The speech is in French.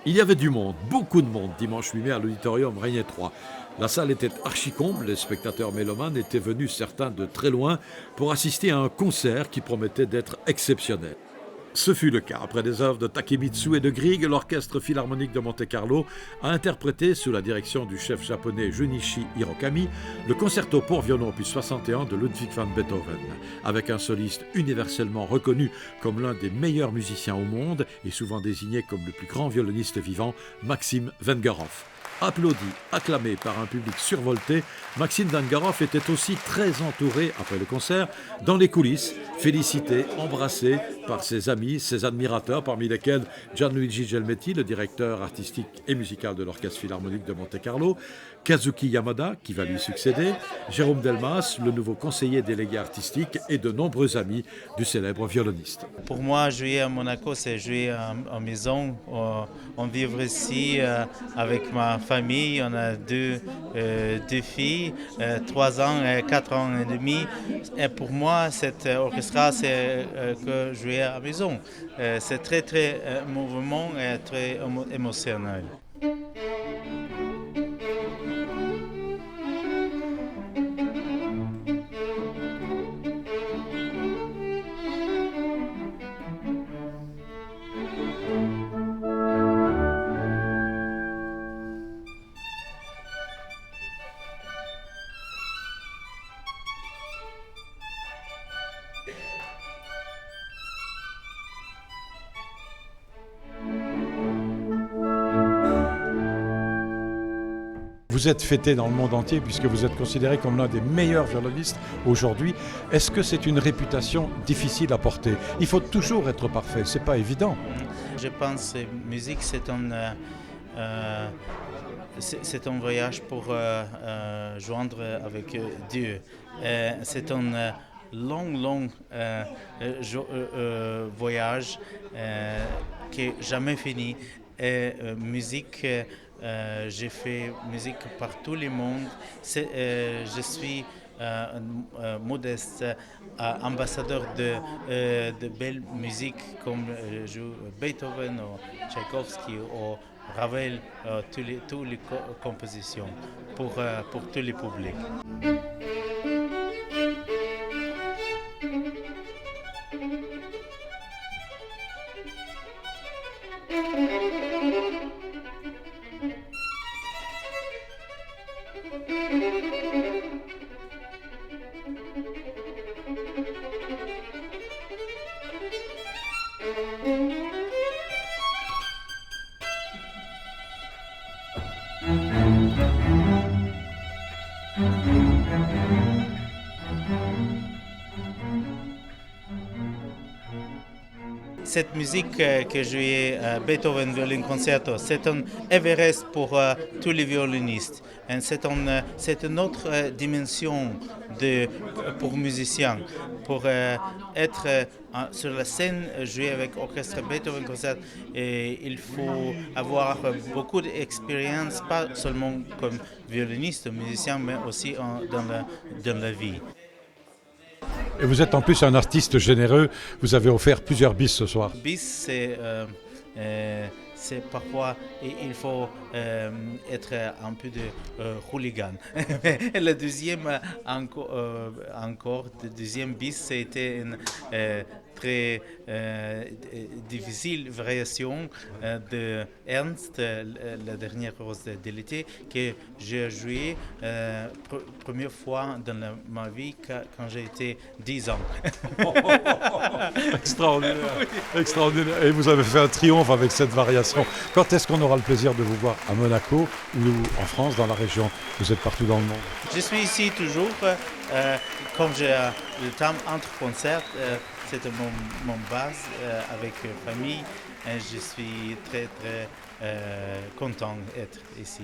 Il y avait du monde, beaucoup de monde, dimanche 8 mai à l'auditorium Régnier 3. La salle était archi-comble, les spectateurs mélomanes étaient venus certains de très loin pour assister à un concert qui promettait d'être exceptionnel. Ce fut le cas. Après des œuvres de Takemitsu et de Grieg, l'Orchestre Philharmonique de Monte-Carlo a interprété, sous la direction du chef japonais Junichi Hirokami, le concerto pour violon opus 61 de Ludwig van Beethoven, avec un soliste universellement reconnu comme l'un des meilleurs musiciens au monde et souvent désigné comme le plus grand violoniste vivant, Maxim Vengerov. Applaudi, acclamé par un public survolté, Maxime Vengerov était aussi très entouré, après le concert, dans les coulisses, félicité, embrassé par ses amis, ses admirateurs, parmi lesquels Gianluigi Gelmetti, le directeur artistique et musical de l'Orchestre Philharmonique de Monte-Carlo, Kazuki Yamada, qui va lui succéder, Jérôme Delmas, le nouveau conseiller délégué artistique, et de nombreux amis du célèbre violoniste. Pour moi, jouer à Monaco, c'est jouer en maison. On vit ici avec ma famille. On a deux filles, 3 ans et 4 ans et demi. Et pour moi, cet orchestre, c'est que jouer à la maison. C'est très, très mouvement et très émotionnel. Vous êtes fêté dans le monde entier puisque vous êtes considéré comme l'un des meilleurs violonistes aujourd'hui. Est-ce que c'est une réputation difficile à porter? Il faut toujours être parfait, c'est pas évident. Je pense que la musique, c'est un voyage pour joindre avec Dieu. C'est un long voyage qui n'est jamais fini. Et musique, j'ai fait musique par tout le monde. Je suis modeste, ambassadeur de belle musique comme joue Beethoven ou Tchaïkovski ou Ravel, toutes les compositions pour tous les publics. Cette musique que jouait Beethoven Violin Concerto, c'est un Everest pour tous les violonistes. C'est une autre dimension pour musiciens. Pour être sur la scène, jouer avec l'orchestre Beethoven Concerto, il faut avoir beaucoup d'expérience, pas seulement comme violoniste, musicien, mais aussi dans la vie. Et vous êtes en plus un artiste généreux, vous avez offert plusieurs bis ce soir. Bis, c'est parfois, il faut être un peu de hooligan. Le deuxième, le deuxième bis, c'était une très difficile variation de Ernst, la dernière rose de l'été, que j'ai joué première fois dans ma vie quand j'ai été 10 ans. Extraordinaire, extraordinaire. Et vous avez fait un triomphe avec cette variation. Quand est-ce qu'on aura le plaisir de vous voir à Monaco ou en France, dans la région? Vous êtes partout dans le monde. Je suis ici toujours. Comme j'ai le temps entre concerts, c'est mon base avec famille. Et je suis très content d'être ici.